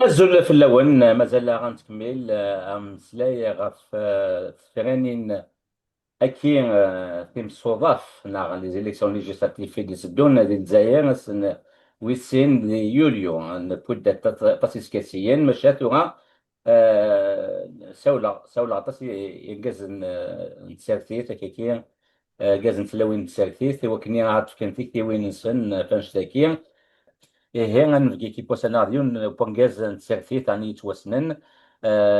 الزول في اللون مازال غنتكمل مسلاي غف فرانين أكي تيم الصداف ناغ لي زيليكسيون ليجيسلاتيف في ديسدون ديال الجزائر سن ويسين دي يوليو نبود تاسيس كاسيين مشاتوها ساولا تاسي يجاز نتسارتيت كيكي جاز نتلاوين نتسارتيت وكني عارف كان فيك وين نسن فانشتاكي إيه غنفكي كيبو سيناريو بونغاز نتسرفي تاني يتوسنن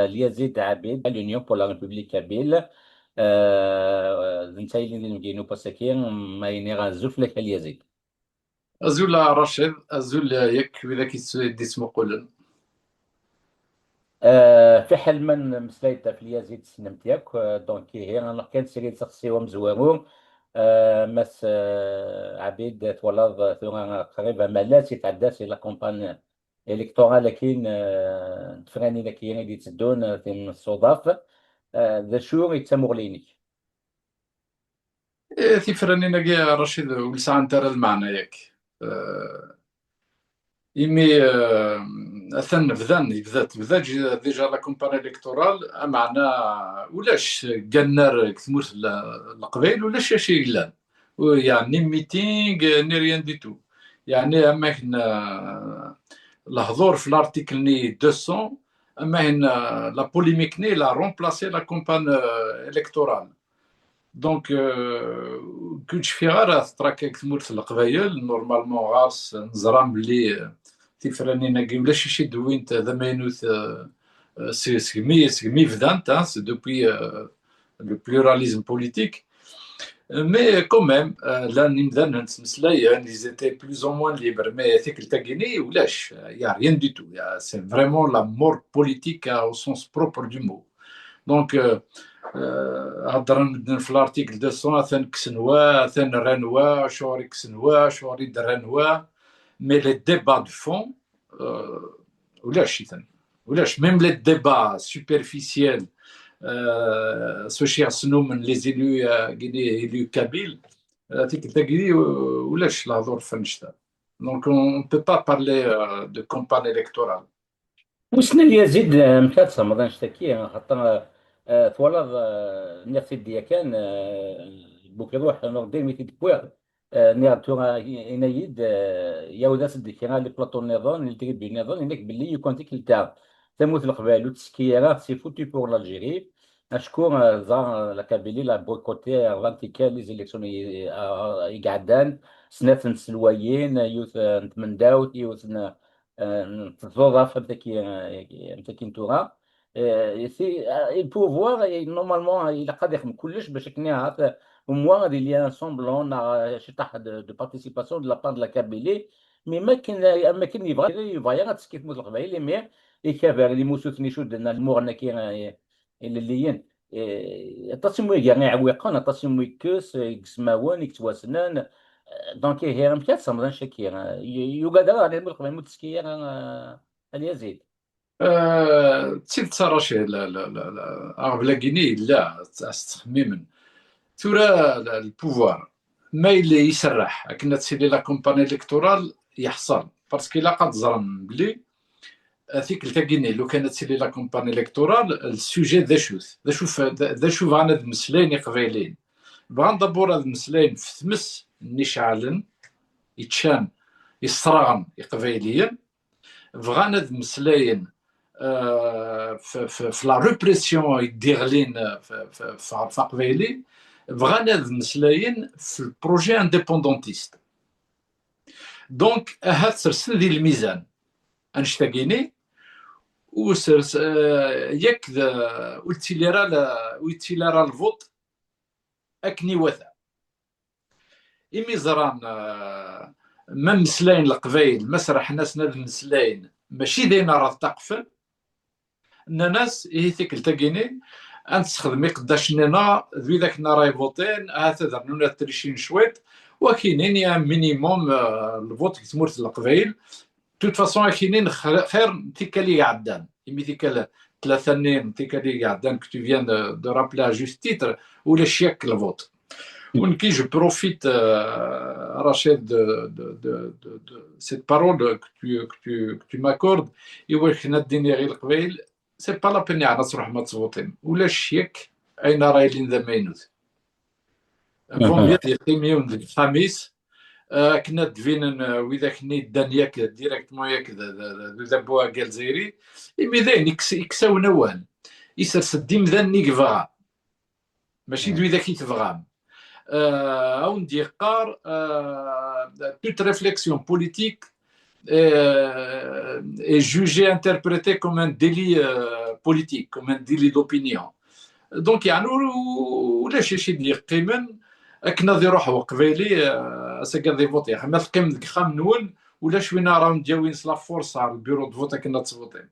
ليزيد عبيد لونيون بور لا ريبوبليك كابيل نتايلين دي نفكي نو باساكين ما ينيغا زوف لك اليزيد. أزول رشيد أزول ياك وإذا كي اسمه قولن. في حل من مسلايتا في اليزيد سنمت ياك دونك هي انا كان سيري تخصي ومزوارو مس عبيد تولد ثورة قريبة مالات يتعداس إلى كومبان إلكتورال لكن تفراني لكن اللي تدون في الصداف ذا شور يتسمغليني. تفرني نجي رشيد ولسان ترى المعنى ياك إيمي أثن بذات ديجا لا كومبان إلكتورال معنا ولاش جنر كثموس القبيل ولاش شي إلا يعني ميتينغ ني ريان دي تو يعني أما هنا الهضور في الارتيكل ني 200 أما هنا لا بوليميك ني لا رومبلاسي لا كومبان إلكتورال دونك كنت في غير تراكك تمورت القبايل نورمالمون غاس نزرام بلي تيفراني ناقي ولا شي دوين تا ذا ماينوث سكمي فدانت سي دوبوي لو بلوراليزم بوليتيك مي كوميم لا نمدان نتمسلاي يعني زيتي بلوز او موان ليبر مي ثيك التاكيني ولاش يا ريان دي تو سي فريمون لا مور بوليتيك او سونس بروبر دو مو دونك هضرنا في الارتيكل 200 ثان كسنوا ثان رانوا شوري كسنوا شوري درانوا مي لي ديبا دو فون ولاش ثاني ولاش ميم لي ديبا سوبرفيسيال سوشي سنو من لي زيلو غيني اليو كابيل تيك تاكي ولاش الهضور فنشتا دونك اون بو با بارلي دو كومبان الكتورال. وسنا اليزيد مكاتسة مضان شتاكي خاطر ثوالغ نيرتي ديا كان بوك يروح نوردي ميتي دبوير نيرتو إنايد ياودا سدي كينا لي بلاطو النظام اللي تريد بالنظام هناك باللي يكون تيك التاع تموت القبائل وتسكيرات سي فوتي بور لالجيري اشكون زار لا كابيلي لا بويكوتي رانتيكال لي زيليكسيون يقعدان سنات نسلوايين يوث نتمنداوت يوث تتوظف فهمتك نتوما سي البوفوار نورمالمون il قاد يخدم كلش باش كني عارف au moins il y a un semblant شي تاع de participation de la part de la Kabylie مي ما كان يبغى غاتسكيت موت القبائل مي يكابر اللي موسوثني شو درنا المغنى كي الليين تصموي كاع عويقان تصموي كوس يكسماون يكتواسنان دونك هي مكات صمدان شكير يقدر على الملك ما يموت سكير اليزيد تسيد تصراشي لا لا لا لا أغبلا كيني لا تخميما ثورا البوفوار ما اللي يسرح كنا تسيلي لا كومباني الكتورال يحصل باسكو لا قد زرم بلي هذيك الكاكيني لو كانت تسيلي لا كومباني الكتورال السوجي ذا شوف انا ذ مسلين قبايلين بغا ندبر هاد المسلين في ثمس نشعلن يتشان يصراغن قبايليا بغانا ذ مسلاين في لا ريبريسيون يديغلين في قبايلي بغانا ذ مسلاين في البروجي انديبوندونتيست دونك هاد سرسل ذي الميزان انشتاقيني وسرس ياك ويتيلارا الفوت اكني وثا إمي زران ما مسلاين القبايل مسرح ناس ناد مسلاين ماشي دينا راه تقفل ان ناس ثيك التاكيني انت تخدمي قداش نينا ذوي ذاك راي فوتين هذا نونا تريشين شويت وكاينين يا مينيموم الفوت تمورت القبايل توت فاسون كاينين خير تيك اللي قعدان إمي تيك 3 سنين تيك اللي قعدان كو تو فيان دو رابلا جوست تيتر ولا شيك الفوت Qui je profite, Rachid, de cette parole que tu m'accordes. C'est pas la peine à نروح ما تصوتين ولا الشيك أين رايلين ذا ماينوت فون بيان يقيميون الخميس كنا دفينن وإذا كني دانياك ديريكتمون ياك ذا بوا الجزائري إمي ذاين يكساو نوال يسرس الديم ذا نيكفا ماشي دوي كي تفغام on dit toute réflexion politique est jugée, interprétée comme un délit politique, comme un délit d'opinion. Donc, يعني ولا شي ديال قيمن كنا ذي روح وقبيلي سكا فوتي حنا القيم ديك خامنون ولا شوينا راهم دياوين سلا فورس على البيرو دو فوتا كنا تصوتي.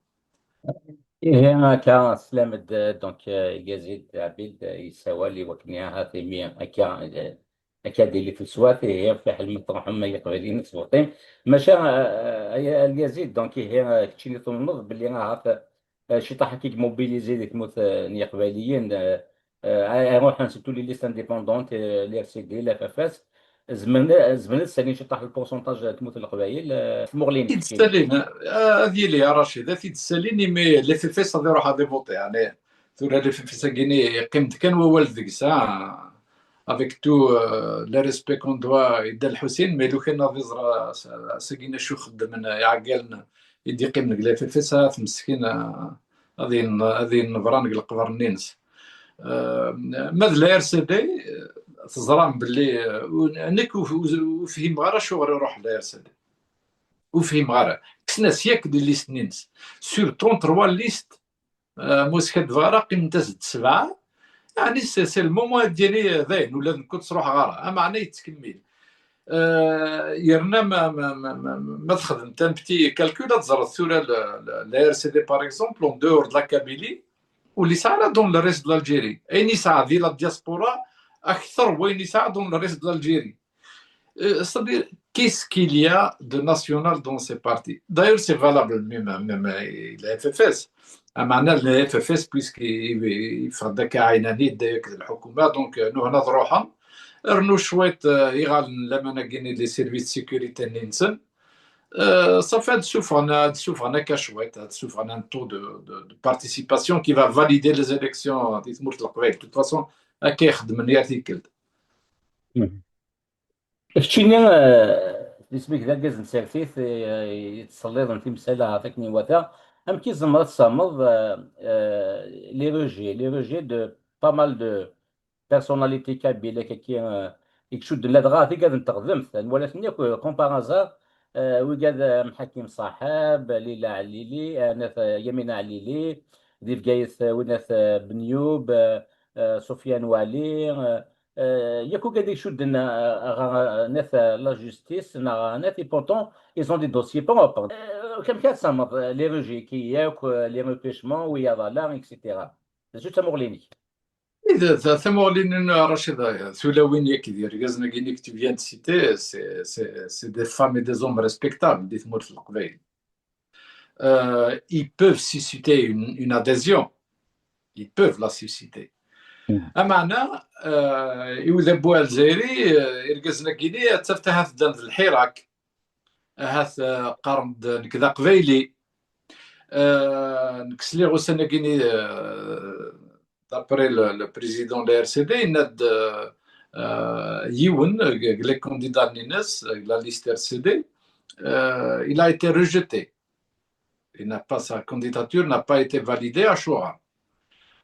إيه هكا سلامة دونك يزيد عبيد يساوى لي وكنيا هاتيمي هكا ديالي في السوات هي في حل مطرحهم يقبلين تصوتين ماشا اليزيد دونك هي كتشيني تنوض باللي راه شي طاح كي موبيليزي ديك موت اليقباليين روح نسيتو لي ليست انديبوندونت لي ار سي دي لا فافاس زمن السنين شي طاح البورسونتاج تموت القبايل في مغلين تيد السالين هذه اللي يا رشيد تيد السالين مي لي في فيس غادي يروح غادي فوتي يعني ثورة لي في فيس كيني قيمت كان هو والدك ساعه افيك تو لي ريسبي كون دوا يدار الحسين مي لو كان غادي يزرع ساكينا شو خدم يعقلنا يدي قيمنك لي في فيس مسكين هذه النبران القبر النينس ماذا لا ار سي دي تزرام باللي انك وفهم غير شو غير يروح لا ار سي دي وفهم غير كسنا سياك ديال ليست نينس سور 33 ليست موسكات فارا قيمتها زد 7 يعني سي المومون ديالي ذاين ولا كنت تروح غارة معناه يتكمل يرنا ما تخدم تان بتي كالكول تزرد الثوره لا ار سي دي باغ اكزومبل اون دور د لا كابيلي واللي ساعه دون الريست ديال الجيري اين ساعه ديال الدياسبورا اكثر وين ساعه دون الريست ديال الجيري c'est-à-dire qu'est-ce qu'il y a de national dans ces partis. D'ailleurs c'est valable même la FFS معنى لا FFS puisqu'il فدك عيناني داك الحكومه دونك نو هنا ضروحهم رنو شويت يغال لما نقيني لي سيرفيس سيكوريتي نينسن صافي تشوف انا كشويت تشوف انا un taux de participation qui va valider les élections دي تمرت القبائل de toute façon هكا يخدم الارتيكل كتشيني اسمك ذا كاز نسالفيت يتصلي في مسألة عطيتني وثا أم كي زمرت صامد لي روجي دو با مال دو بيرسوناليتي كابيلة كي يكشد لدغا في قاعد نتقدمت ولكن كون باغازار وقاد محكم صاحب ليلى عليلي ناث يمينة عليلي ذي بقايث وناث بنيوب سفيان والي ياكو قاعد يشد ناث لا جوستيس ناث بورتون ils ont des dossiers propres كم كان صامد لي روجي كي ياك لي روبيشمون ويا ظلام اكسيتيرا جوست مورليني إذا ثمولين رشيد ثلاوين ياك يدير كازنا كي tu viens de citer c'est des femmes et des hommes respectables دي تموت في القبائل ils peuvent susciter une adhésion ils peuvent la susciter أمعنا يوذبوا الجزائري يرقزنا كيني تفتح في الحراك هاث قرن كذا قبيلي نكسلي غوسنا كيني d'après le président de la RCD, il a les candidats Nines, la liste RCD, il a été rejeté. Sa candidature n'a pas été validée à Choura.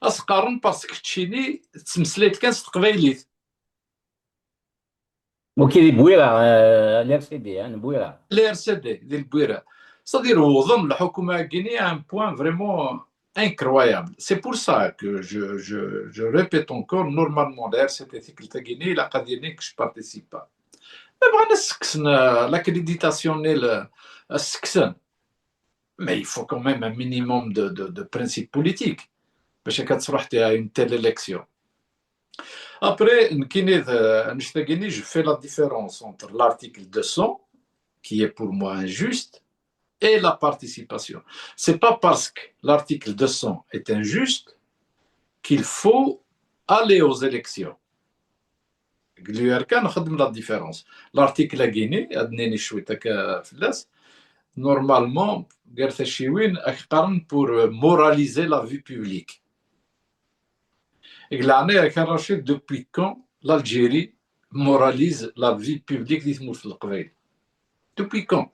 أسقارن باسكو تشيني تمسليت كان تقبايليت وكي بويرة الار سي دي بويرة الار سي دي ديال بويرة صدير وظن الحكومة الكينية ان بوان فريمون incroyable. C'est pour ça que je répète encore, normalement, la RCT de Guinée, la Guinée que je ne participe pas. Mais l'accréditation est le mais il faut quand même un minimum de principes politiques. Parce que tu as une telle élection. Après, je fais la différence entre l'article 200, qui est pour moi injuste, et la participation. C'est pas parce que l'article 200 est injuste qu'il faut aller aux élections. l'URK نخدم la différence. L'article guinéen, adneni شوية هكا فلاس, normalement, قالت الشيوين أقارن pour moraliser la vie publique. Et l'année كان رشيد depuis quand l'Algérie moralise la vie publique دي تموت في القبائل. Depuis quand?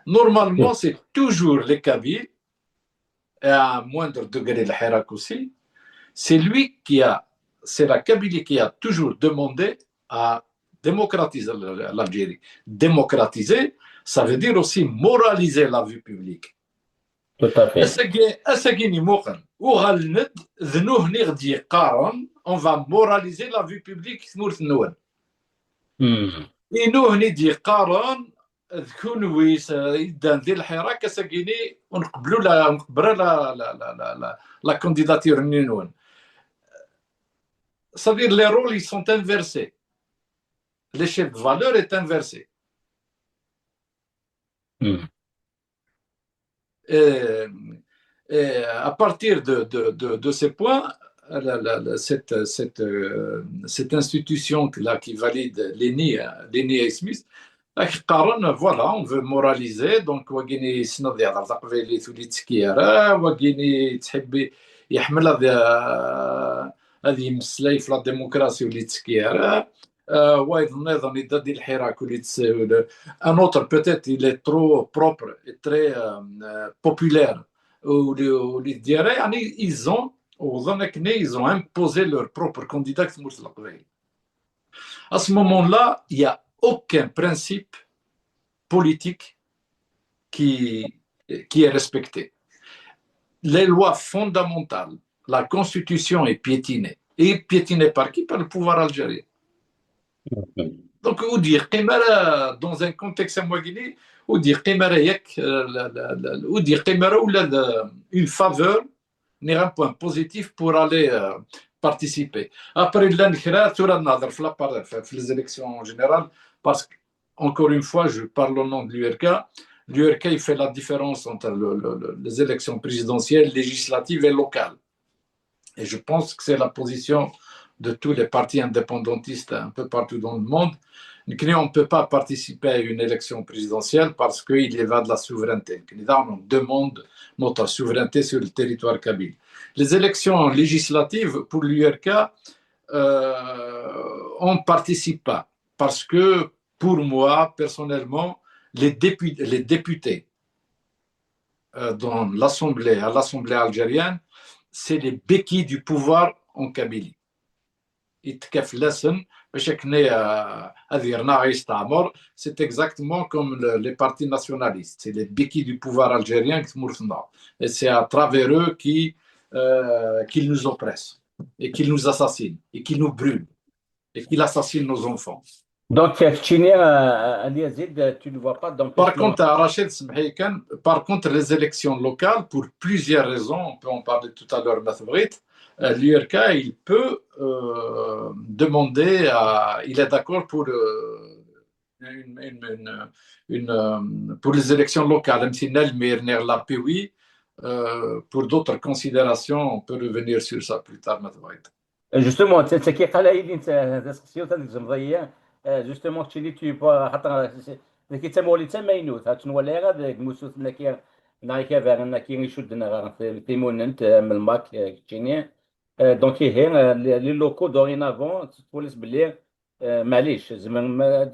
Normalement, c'est toujours les Kabyles, et à un moindre degré le Hirak aussi. C'est lui qui a, c'est la Kabylie qui a toujours demandé à démocratiser l'Algérie. Démocratiser, ça veut dire aussi moraliser la vie publique. Tout à fait. On va moraliser la vie publique. Et nous, on dit قارن تكون ويس إذا ندير الحراك ساكيني ونقبلوا la candidature نينون. C'est-à-dire les rôles ils sont inversés. L'échelle de valeur est inversée. À partir de ces points, cette institution-là qui valide l'ENI et Smith, voilà, on veut moraliser, donc وكيني سند يهضر تقبيلي تولي تسكيره وكيني تحبي يحمل هذه مسلاي في لا ديموكراسي ولي تسكيره وايضا يدير ديال الحراك ولي ان اوتر بوتيت il est trop propre et très populaire ولي ديالها يعني ils ont imposé leur propre candidat في تموت القبائل. À ce moment-là, il y a aucun principe politique qui est respecté. Les lois fondamentales, la constitution est piétinée. Et piétinée par qui? Par le pouvoir algérien. Donc, vous dire, dans un contexte guinéen, vous dire, une faveur n'est un point positif pour aller participer. Après, les élections générales, parce qu'encore une fois, je parle au nom de l'URK. L'URK, il fait la différence entre les élections présidentielles, législatives et locales. Et je pense que c'est la position de tous les partis indépendantistes un peu partout dans le monde. On ne peut pas participer à une élection présidentielle parce qu'il y va de la souveraineté. On demande notre souveraineté sur le territoire kabyle. Les élections législatives pour l'URK, on ne participe pas parce que pour moi, personnellement, les députés dans l'Assemblée, à l'Assemblée algérienne, c'est les béquilles du pouvoir en Kabylie. C'est exactement comme les partis nationalistes. C'est les béquilles du pouvoir algérien qui mourent. Et c'est à travers eux qu'ils nous oppressent et qu'ils nous assassinent et qu'ils nous brûlent et qu'ils assassinent nos enfants. Donc, tu ne vois pas Par contre, Rachid, par contre, les élections locales, pour plusieurs raisons, on peut en parler tout à l'heure, l'URK, il peut demander, il est d'accord pour pour les élections locales, même si la PWI, pour d'autres considérations, on peut revenir sur ça plus tard. Justement, c'est ce qui est justement tu حتى كيتسموا تماينوت هتنولي غاد موسوس نكير نايكا فيغ نكير يشدنا غاد تيموننت من الماك كيتشيني دونك هي لي لوكو دورينافون تولس بلي معليش زعما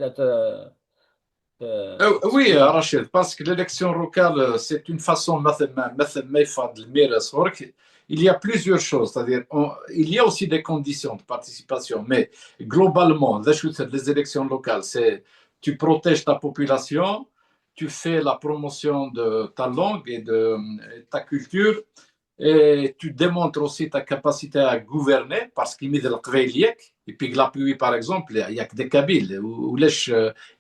Oui, Rachid, parce que l'élection locale, c'est une façon, il y a plusieurs choses, c'est-à-dire il y a aussi des conditions de participation, mais globalement, les élections locales, c'est tu protèges ta population, tu fais la promotion de ta langue et de ta culture, et tu démontres aussi ta capacité à gouverner, parce qu'il y a des et puis l'appui, par exemple, il n'y a que des Kabyles, où ils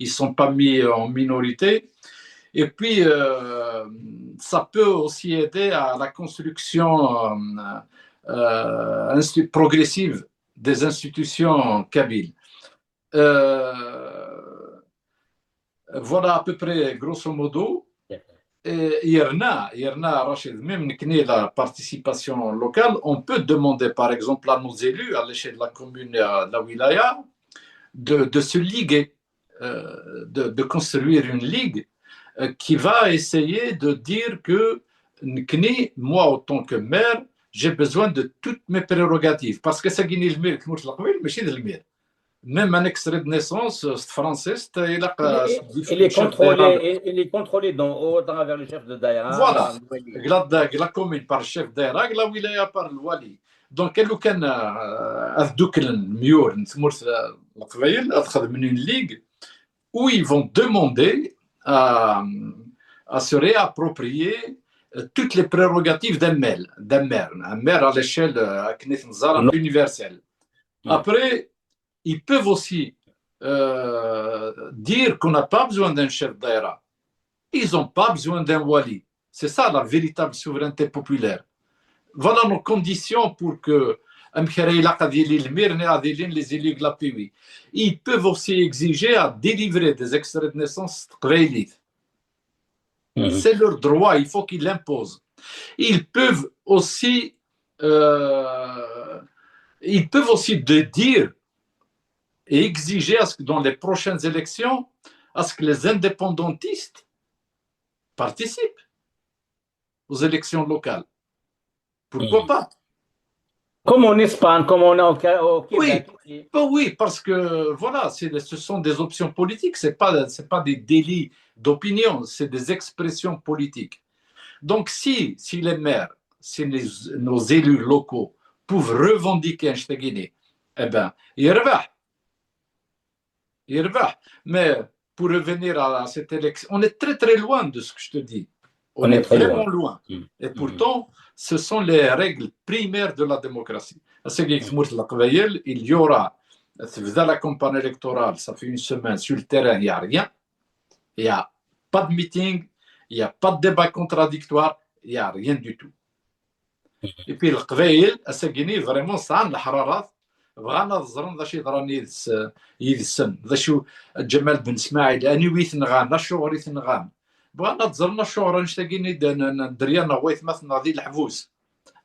ne sont pas mis en minorité. Et puis, ça peut aussi aider à la construction progressive des institutions kabyles. Voilà à peu près, grosso modo. Irna, Rachid, même la participation locale, on peut demander par exemple à nos élus à l'échelle de la commune et de la wilaya de se liguer, de construire une ligue qui va essayer de dire que moi, en tant que maire, j'ai besoin de toutes mes prérogatives. Parce que ça gagne le maire, mais c'est le maire. Même un extrait de naissance français, Il est contrôlé au travers le chef de Daïra, voilà, Wali. la commune par le chef d'Irak, la wilaya par le wali. Donc, elle كان هذوك الميور نتمرت القبائل أخذ من une ligue où ils vont demander à se réapproprier toutes les prérogatives d'un maire, un maire à l'échelle universelle. Après, ils peuvent aussi dire qu'on n'a pas besoin d'un chef d'aéra. Ils n'ont pas besoin d'un wali. C'est ça la véritable souveraineté populaire. Voilà nos conditions pour que les élus de la PWI. Ils peuvent aussi exiger à délivrer des extraits de naissance. C'est leur droit, il faut qu'ils l'imposent. Ils peuvent aussi dire et exiger à ce que dans les prochaines élections, à ce que les indépendantistes participent aux élections locales. Pourquoi pas? Comme en Espagne, comme on a au Québec. Oui, parce que voilà, ce sont des options politiques, ce n'est pas des délits d'opinion, c'est des expressions politiques. Donc si les maires, si nos élus locaux peuvent revendiquer un Guinée, eh bien, ils reviennent. Mais pour revenir à cette élection, on est très très loin de ce que je te dis. On est vraiment loin. Et pourtant, ce sont les règles primaires de la démocratie. Il y aura, la campagne électorale, ça fait une semaine, sur le terrain, il n'y a rien. Il n'y a pas de meeting, il n'y a pas de débat contradictoire, il n'y a rien du tout. Et puis, le Qbaïl, vraiment, ça a الحرارات بغانا الزرن ذا شي ضراني يدسن ذا شو جمال بن اسماعيل اني ويث نغان الشغل يث نغان بغانا تزرنا الشغل نشتاقيني دريانا غويث مثلا ذي الحبوس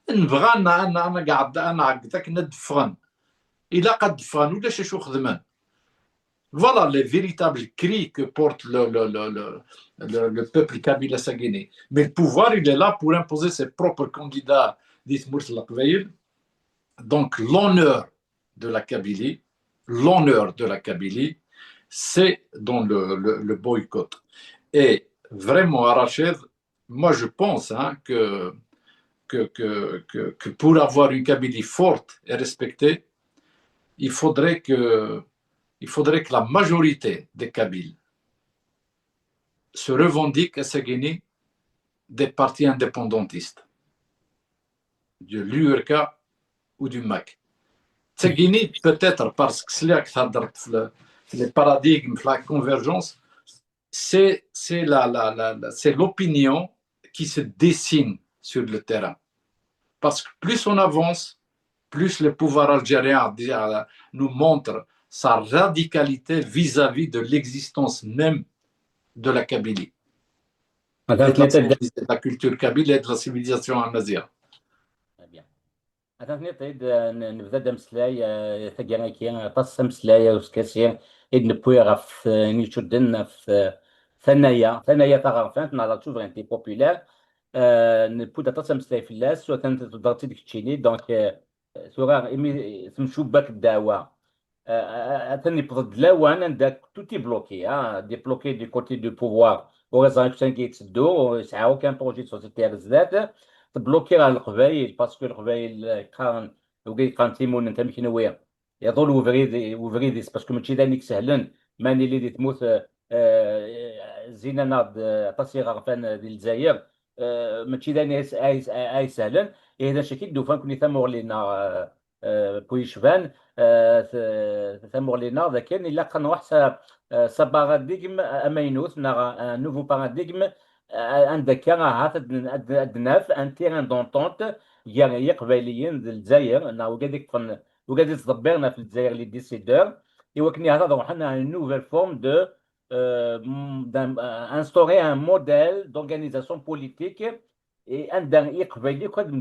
نبغانا انا قاعد انا عقدك ندفغن الى قد دفغن ولا شو خدمان. Voilà les véritables cris que porte le peuple kabyle à sa Guinée. Mais le pouvoir, il est là pour imposer ses propres candidats, dit Moursala Kveil. Donc l'honneur de la Kabylie, c'est dans le boycott. Et vraiment, Arached, moi je pense que pour avoir une Kabylie forte et respectée, il faudrait que la majorité des Kabyles se revendiquent à Guinée des partis indépendantistes, de l'URK ou du MAC. Guinée, peut-être parce que c'est là que les paradigmes, la convergence, c'est l'opinion qui se dessine sur le terrain. Parce que plus on avance, plus le pouvoir algérien nous montre sa radicalité vis-à-vis de l'existence même de la Kabylie. Et de la culture kabyle et de la civilisation amazigh. أتنيت نبدأ مسلاي ثجانا كي تص مسلاي وسكاسي نبوي في نيشدنا في ثنايا تغرفانت نهضر سوفرينتي بوبولار نبودا تص مسلاي في اللاس وكانت تضغطي ديك تشيني دونك ثورا إمي تمشو باك الدعوة أتني بضد لاوان عندك توتي بلوكي دي بلوكي دي كوتي دو بوفوار ورزان كي يتسدو يسعاو كان بروجي سوسيتي رزلات تبلوكي على القبايل باسكو القبايل كان وقيت تيمون انت مكنوية يظل وفريديس باسكو ماشي دانيك سهلن ماني اللي تموت زينا ناض تصيغ غفان ديال الجزائر ماشي داني اي سهلن هذا شكل دوفان كوني ثمور لينا بويشفان ثمور لينا ذا كان الا كان واحد سا باراديغم امينوث نوفو باراديغم عندك الدناف ان تيران دونتونت ديال قبايليين ديال الجزائر انه وقاعد يتدبرنا في الجزائر لي ديسيدور ايوا كني هضروا حنا على نوفيل فورم دو instaurer un modèle d'organisation politique. et ان يقبل كد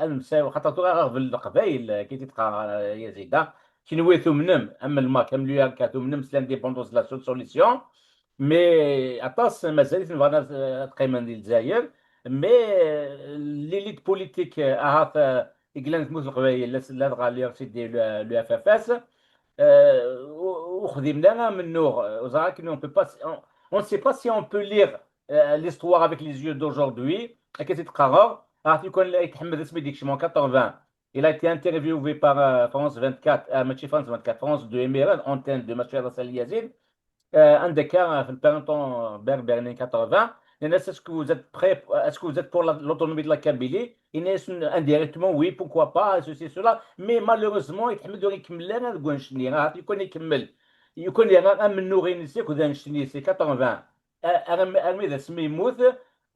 مساء خاطر راه في القبائل كي تتقى يزيد كي ثمنم اما الما كامل كثمنم لانديبوندونس لا سوليسيون. مي اطاس مازال نبغى تقيمن ديال الجزائر. مي ليليت بوليتيك اهات إقلان تموت القبائل لا تغالي سيدي لو اف اف اس. وخدمنا منه وزراك on peut pas on ne sait pas si on peut lire l'histoire avec les yeux d'aujourd'hui. كي تتقرر عرفتي يكون يتحمل اسمي ديك شي 80. Il a été interviewé par France 24 ماشي France 24 France 2 Emirate antenne de Machar Sali Yazid. Un des cas في البيرنتون بربرين 80. الناس est-ce que vous êtes prêts est-ce que vous êtes pour l'autonomie de la Kabylie. indirectement oui pourquoi pas ceci cela mais malheureusement يتحمل دور يكمل لنا نقول نشني عرفتي يكون يكمل يكون لنا منو غير نسيك وذا نشني سي 80. ارمي ذا سمي يموت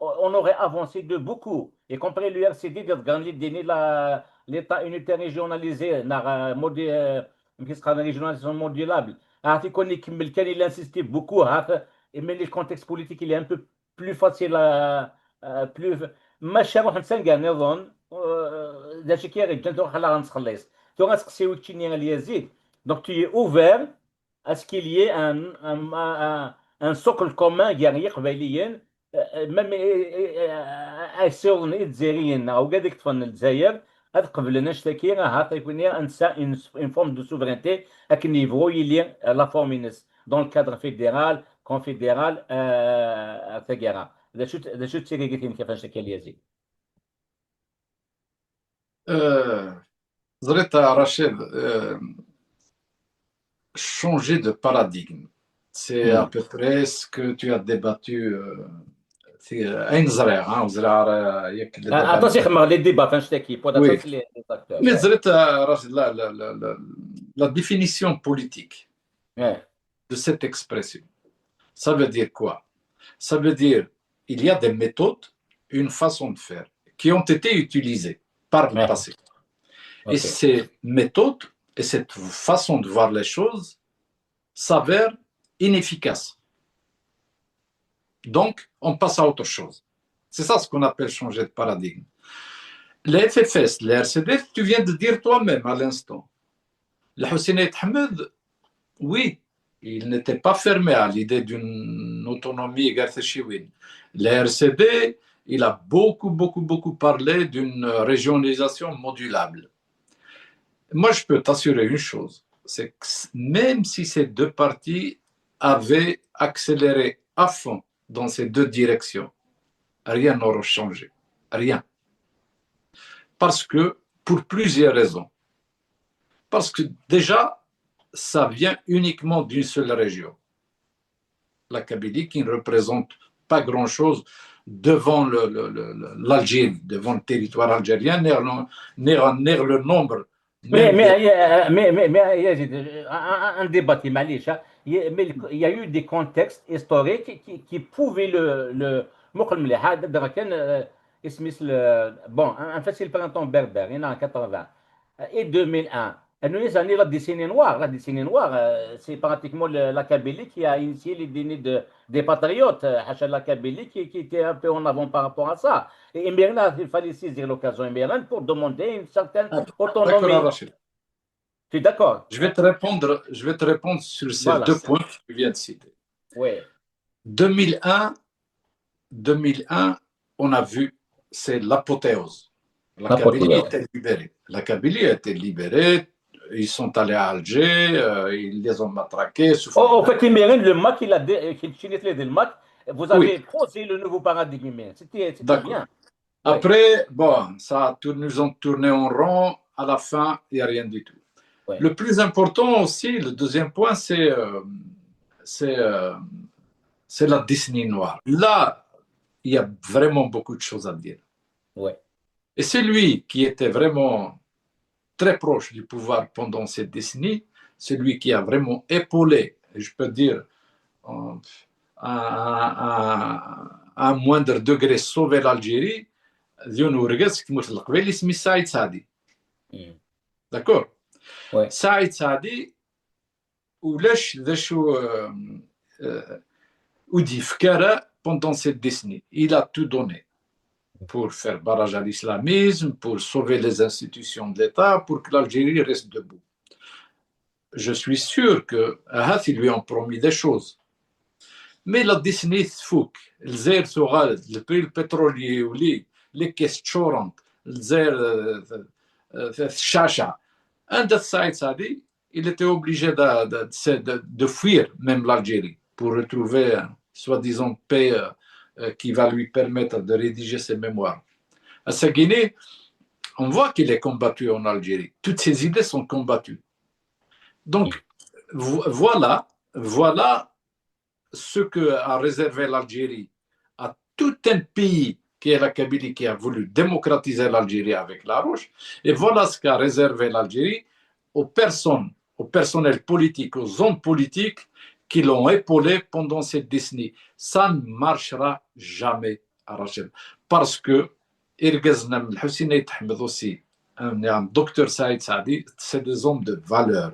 on aurait avancé de beaucoup. Y compris l'URCD de gagner l'État unitaire régionalisé, qui sera une régionalisation modulable. Il insistait beaucoup, mais le contexte politique il est un peu plus facile à plus. ماشي نروح نتسنقى نظن داكشي كيغيب خلا غنتخلص تو غنسقسيوك تشيني اليزيد. دونك tu es ouvert à ce qu'il y ait un socle commun يعني قبيليا même ايسيون الجزائريين او كاع تفن الجزائر هاد قبل نشتكي راه تيكون ان فورم دو سوفرينتي اك نيفو يلي لا فورمينس دون الكادر فيدرال كونفيدرال تاكيرا. دا شو تيري قلت لي كيفاش كاين يزيد. Zreta Rachid, changer de paradigme, c'est à peu près ce que tu as débattu. أين زرع وزرع ياك اللي دابا عطاش يخمر لي ديبا فنشتكي بو Oui. داتا لي Mais Zreta Rachid, la définition politique de cette expression, ça veut dire quoi? Ça veut dire il y a des méthodes, une façon de faire qui ont été utilisées par le passé. Et ces méthodes et cette façon de voir les choses s'avèrent inefficaces. Donc, on passe à autre chose. C'est ça ce qu'on appelle changer de paradigme. Les FFS, les RCD, tu viens de dire toi-même à l'instant. Le Hosseini Ahmed, oui, il n'était pas fermé à l'idée d'une autonomie garthéchiwine. Les RCD, il a beaucoup parlé d'une régionalisation modulable. Moi, je peux t'assurer une chose, c'est que même si ces deux partis avaient accéléré à fond dans ces deux directions, rien n'aurait changé. Rien. Parce que, pour plusieurs raisons. Parce que déjà, ça vient uniquement d'une seule région. La Kabylie, qui ne représente pas grand-chose devant l'Algérie, devant le territoire algérien, ni le nombre. Mais un débat, معليش il y a eu des contextes historiques qui pouvaient le مقل مليح هذا كان اسمي bon un festival printemps berbère il y en a en 80 et 2001. Les années la décennie noire c'est pratiquement la Kabylie qui a initié les dîners des patriotes la Kabylie qui était un peu en avant par rapport à ça. Et Emirna, il fallait saisir l'occasion Emirna pour demander une certaine autonomie. Tu es d'accord? Je vais te répondre sur ces deux points que tu viens de citer. Oui. 2001, on a vu, c'est l'apothéose. La Kabylie était libérée. La Kabylie a été libérée. Ils sont allés à Alger, ils les ont matraqués. En fait, le MAC, vous avez posé le nouveau paradigme. C'était bien. Après, bon, nous ont tourné en rond. À la fin, il n'y a rien du tout. Ouais. Le plus important aussi, le deuxième point, c'est la décennie noire. Là, il y a vraiment beaucoup de choses à dire. Ouais. Et celui qui était vraiment très proche du pouvoir pendant cette décennie, celui qui a vraiment épaulé, je peux dire, à un moindre degré, sauvé l'Algérie, Saïd Saadi. D'accord. Ouais. Saïd Saadi, ولاش Oudif Kara, pendant cette décennie, il a tout donné pour faire barrage à l'islamisme, pour sauver les institutions de l'État, pour que l'Algérie reste debout. Je suis sûr que Hath, ils lui ont promis des choses. Mais la décennie fouque, le zèr soral, le prix pétrolier, les caisses chorantes, le zèr chacha. Un de Saïd Sadi, il était obligé de fuir même l'Algérie pour retrouver soi-disant paix qui va lui permettre de rédiger ses mémoires. À Guinée, on voit qu'il est combattu en Algérie. Toutes ses idées sont combattues. Donc, voilà ce qu'a réservé l'Algérie à tout un pays qui est la Kabylie, qui a voulu démocratiser l'Algérie avec la Roche. Et voilà ce qu'a réservé l'Algérie aux personnes, au personnel politique, aux hommes politiques qui l'ont épaulé pendant cette décennie. Ça ne marchera jamais à Rachel. Parce que Irgaznem, Hussein Ahmed aussi, un docteur Saïd Saadi, c'est des hommes de valeur.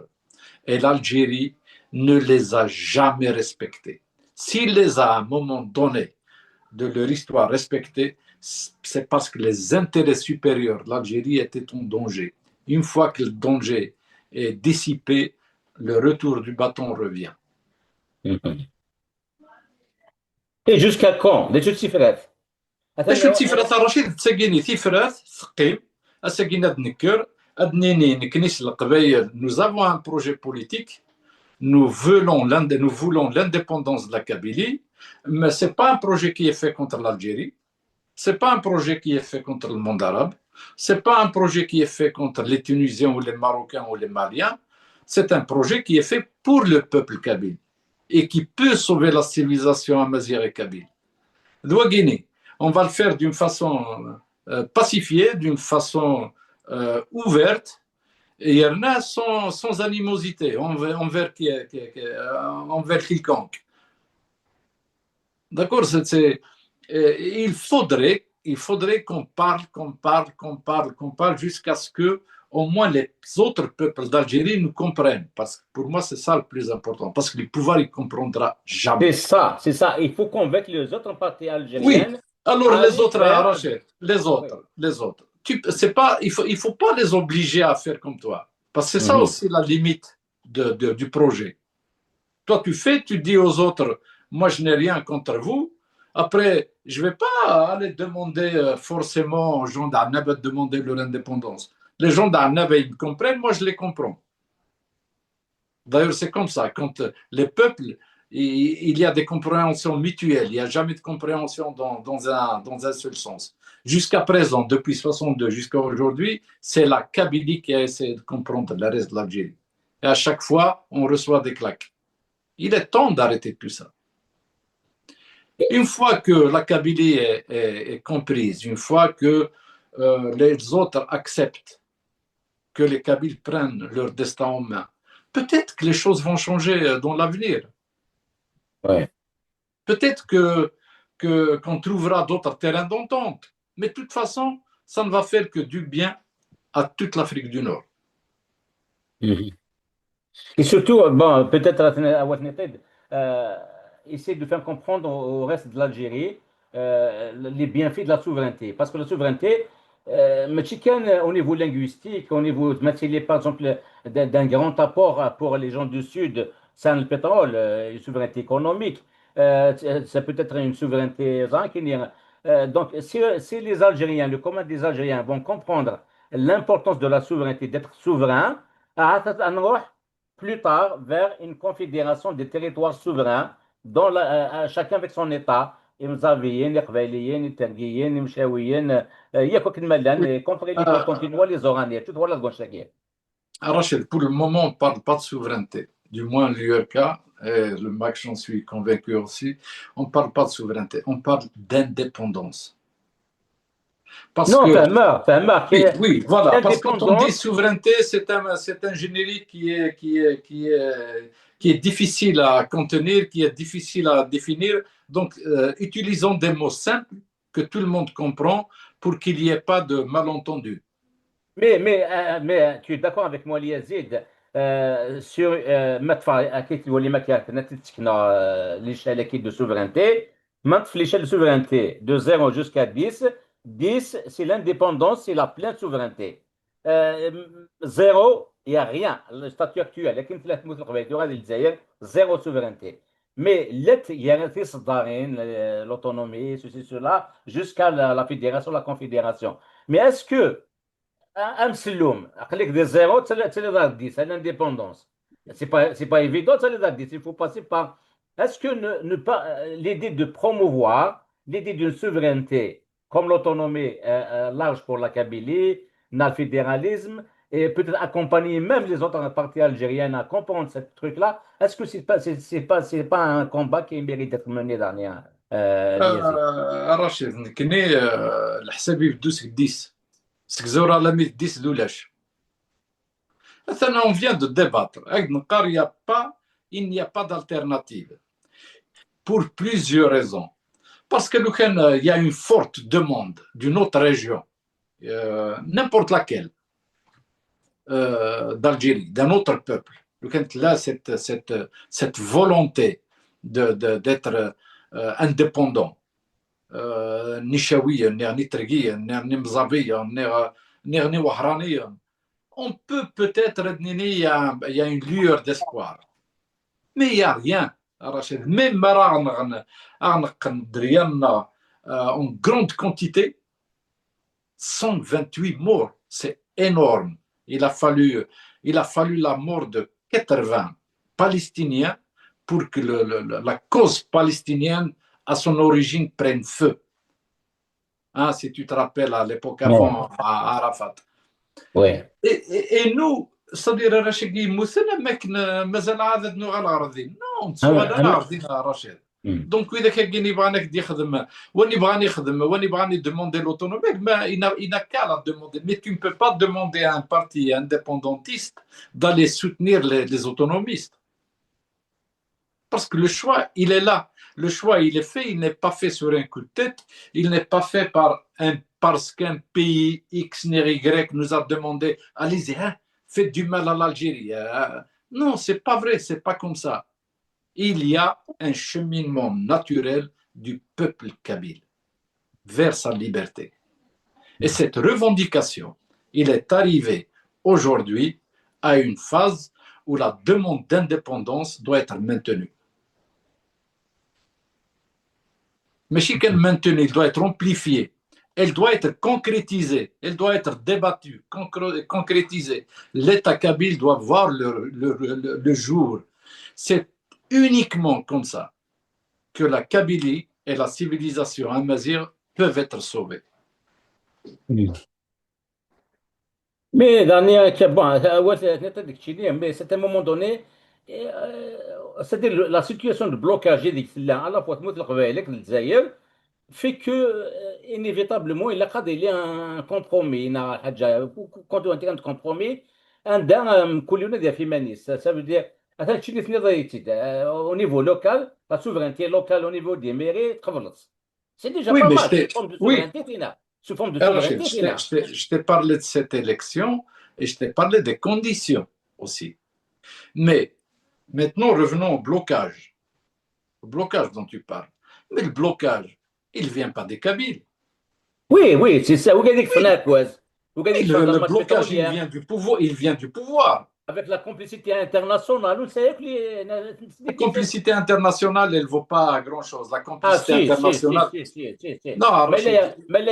Et l'Algérie ne les a jamais respectés. S'il les a à un moment donné de leur histoire respectée, c'est parce que les intérêts supérieurs de l'Algérie étaient en danger. Une fois que le danger est dissipé, le retour du bâton revient. Et jusqu'à quand? Des tifrات. باش التفرات رشيد تساقيني تفرات ثقيل اساقينا دنكر ادنيني نكنيس القبايل. Nous avons un projet politique. Nous voulons l'indépendance de la Kabylie, mais ce n'est pas un projet qui est fait contre l'Algérie, ce n'est pas un projet qui est fait contre le monde arabe, ce n'est pas un projet qui est fait contre les Tunisiens ou les Marocains ou les Maliens, c'est un projet qui est fait pour le peuple kabyle et qui peut sauver la civilisation amazigh et kabyle. Douagini, on va le faire d'une façon pacifiée, d'une façon ouverte, et il y en a sans animosité envers quiconque. D'accord, il faudrait qu'on parle jusqu'à ce que au moins les autres peuples d'Algérie nous comprennent. Parce que pour moi, c'est ça le plus important. Parce que le pouvoir, il ne comprendra jamais. C'est ça. Il faut convaincre les autres parties algériennes. Oui, alors les autres, Rachel, les autres. Il faut pas les obliger à faire comme toi. Parce que c'est ça aussi la limite du projet. Toi, tu dis aux autres, moi, je n'ai rien contre vous. Après, je ne vais pas aller demander forcément aux gens d'Arnab de demander leur indépendance. Les gens d'Arnab, ils me comprennent, moi, je les comprends. D'ailleurs, c'est comme ça. Quand les peuples, il y a des compréhensions mutuelles. Il n'y a jamais de compréhension dans un seul sens. Jusqu'à présent, depuis 1962 jusqu'à aujourd'hui, c'est la Kabylie qui a essayé de comprendre le reste de l'Algérie. Et à chaque fois, on reçoit des claques. Il est temps d'arrêter tout ça. Une fois que la Kabylie est comprise, une fois que les autres acceptent que les Kabyles prennent leur destin en main, peut-être que les choses vont changer dans l'avenir. Ouais. Peut-être qu'on trouvera d'autres terrains d'entente. Mais de toute façon, ça ne va faire que du bien à toute l'Afrique du Nord. Et surtout, bon, peut-être à Ouattemed, essayer de faire comprendre au reste de l'Algérie les bienfaits de la souveraineté. Parce que la souveraineté, au niveau linguistique, au niveau, par exemple, d'un grand apport pour les gens du Sud, c'est le pétrole, une souveraineté économique, ça peut être une souveraineté rancunière. Donc, si les Algériens, le commun des Algériens vont comprendre l'importance de la souveraineté, d'être souverain, plus tard vers une confédération des territoires souverains, dont chacun avec son État. المزافيين القبائليين الترقيين المشاويين ياكو كنمالان كونتري لي كونتينوا لي زورانيه tout voilà le gonchagir. Rachel, pour le moment, on ne parle pas de souveraineté. Du moins, l'URK, et le MAC, j'en suis convaincu aussi, on ne parle pas de souveraineté, on parle d'indépendance. Parce non, que, oui, voilà, parce que quand on dit souveraineté, c'est un générique qui est difficile à contenir, qui est difficile à définir. Donc, utilisons des mots simples que tout le monde comprend pour qu'il n'y ait pas de malentendu. Mais tu es d'accord avec moi, Yazid, sur ما اكيد تولي ما كانت تسكن l'échelle équipe de souveraineté maintenant l'échelle de souveraineté de 0 jusqu'à 10 10 c'est l'indépendance c'est la pleine souveraineté 0 il n'y a rien le statut actuel لكن ثلاث مثل قبيلة غادي الجزائر zéro souveraineté mais il y a des صدارين l'autonomie ceci cela jusqu'à la fédération la confédération mais est-ce que Amsloum, avec des zéros, c'est les 10, c'est l'indépendance. C'est pas évident, c'est les 10. Il faut passer par. Est-ce que ne pas l'idée de promouvoir l'idée d'une souveraineté comme l'autonomie large pour la Kabylie, dans le fédéralisme, et peut-être accompagner même les autres partis algériennes à comprendre ce truc-là, est-ce que c'est pas un combat qui mérite d'être mené dernière, Liazi? رشيد كني الحساب يبدو سك 10 سك زورا لا مي 10 دولاش. Maintenant, on vient de débattre. Il n'y a pas d'alternative pour plusieurs raisons. Parce que il y a une forte demande d'une autre région, n'importe laquelle, d'Algérie, d'un autre peuple. Là, cette volonté d'être indépendant, nishawiya, nitrigiya, nimzaviya, wahraniya, on peut peut-être il y a une lueur d'espoir. Mais il n'y a rien, Rachid. Même en grande quantité, 128 morts, c'est énorme. Il a fallu la mort de 80 Palestiniens pour que la cause palestinienne, à son origine, prenne feu. Hein, si tu te rappelles, à l'époque avant à Arafat. Oui. Et nous, c'est-à-dire رشيد يمثلنا مازال عددنا على الارضين نو نتسوى على الارضين رشيد دونك اذا كان يبغانك يخدم وين يبغاني يخدم وين يبغاني دوموندي لوتونومي ما il n'a qu'à la demander mais tu ne peux pas demander à un parti indépendantiste d'aller soutenir les autonomistes parce que le choix il est là, le choix il est fait, il n'est pas fait sur un coup de tête, il n'est pas fait parce qu'un pays X ou Y nous a demandé allez-y, hein, faites du mal à l'Algérie. Non, c'est pas vrai, c'est pas comme ça. Il y a un cheminement naturel du peuple kabyle vers sa liberté. Et cette revendication, il est arrivé aujourd'hui à une phase où la demande d'indépendance doit être maintenue. Mais si elle est maintenue, elle doit être amplifiée. Elle doit être concrétisée, elle doit être débattue, concrétisée. L'État kabyle doit voir le jour. C'est uniquement comme ça que la Kabylie et la civilisation amazigh peuvent être sauvées. Mais dernier, mais c'est à un moment donné, c'est-à-dire la situation de blocage à la fois fait que inévitablement il y a un compromis quand on dit un compromis عندنا كل ديال féministe ça veut dire هذا الشيء اللي ضيعتي au niveau local la souveraineté locale au niveau des mairies تخلص c'est déjà Oui, pas mais mal sous forme de souveraineté فينا sous forme de souveraineté فينا je t'ai parlé de cette élection et je t'ai parlé des conditions aussi. Mais maintenant, revenons au blocage dont tu parles. Mais le blocage, il ne vient pas des Kabyles. oui c'est ça وقاعد Oui. Le le blocage, il vient du pouvoir. Avec la complicité internationale, La complicité internationale, elle ne vaut pas grand-chose. La complicité internationale. Si. Non, mais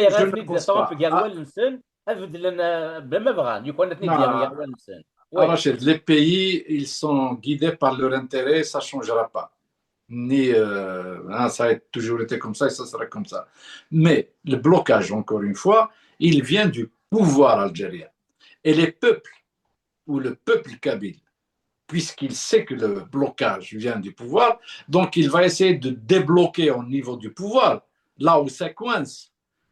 là, je ne pense pas. Rachid, les pays, ils sont guidés par leur intérêt, ça ne changera pas. Ça a toujours été comme ça et ça sera comme ça. Mais le blocage, encore une fois, il vient du pouvoir algérien. Et les peuples, ou le peuple kabyle, puisqu'il sait que le blocage vient du pouvoir, donc il va essayer de débloquer au niveau du pouvoir, là où ça coince,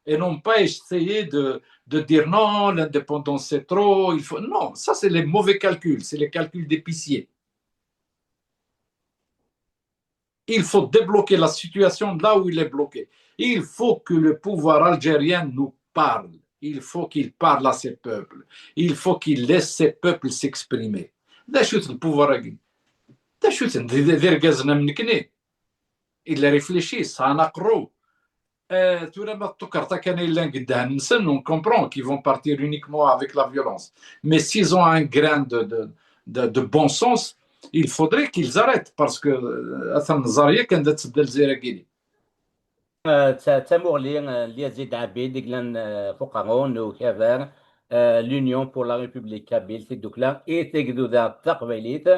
et non pas essayer de dire non, l'indépendance c'est trop, il faut... Non, ça c'est les mauvais calculs, c'est les calculs d'épicier. Il faut débloquer la situation là où il est bloqué. Il faut que le pouvoir algérien nous parle. Il faut qu'il parle à ces peuples. Il faut qu'il laisse ces peuples s'exprimer. دا شوت البوفوار دا شوت دير كازنا من كني الا ريفليشي سانقرو تورا ما تكرتا كان الا قداه نسن on comprend qu'ils vont partir uniquement avec la violence mais s'ils ont un grain de bon sens il faudrait qu'ils arrêtent parce que اثن النظريه كانت تبدا الزيراكيلي تامورلي ليزيد عبيد ديكلان فقرون وكذا لونيون بور لا ريبوبليك كابيل في دوكلا اي تيكدو ذا تقبيليت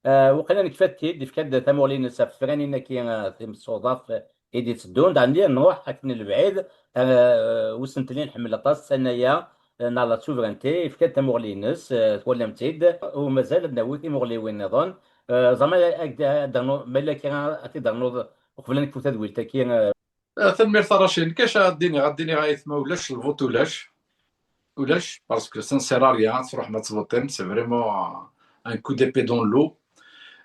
وقيلا نكفتي فكاد تامورلي نسافراني نكي في الصوضاف ايدي تسدون عندي نروح حكني البعيد وسنت لي نحمل طاس انايا نالا سوفرانتي فكاد تامورلي نس تولى متيد ومازال ناوي مغلي وين نظن زعما مالا كي تدرنوض وقبل نكفو تدويل تاكي تنمير ثراشين كاش غاديني غايث ما ولاش الفوت ولاش باسكو سان سير ا ريان تروح ما تفوتين سي فريمون ان كو ديبي دون لو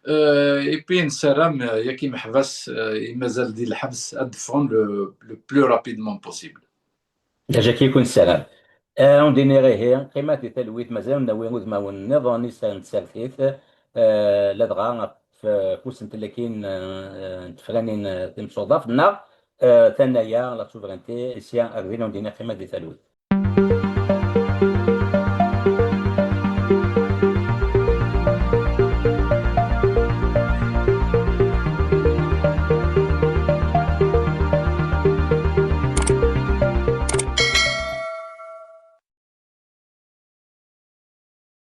اي بي نسرام يا كي محبس مازال ديال الحبس ادفون لو بلو رابيدمون بوسيبل جا كيكون السلام اون ديني غير هي قيمة تلويت مازال ناوي ما ونظن نسال نسالفيت لدغا في فوسنت لكن تفرانين تمصوضافنا ثانيا لا سوفرينتي سيان اغرين اون ديني قيمة تلويت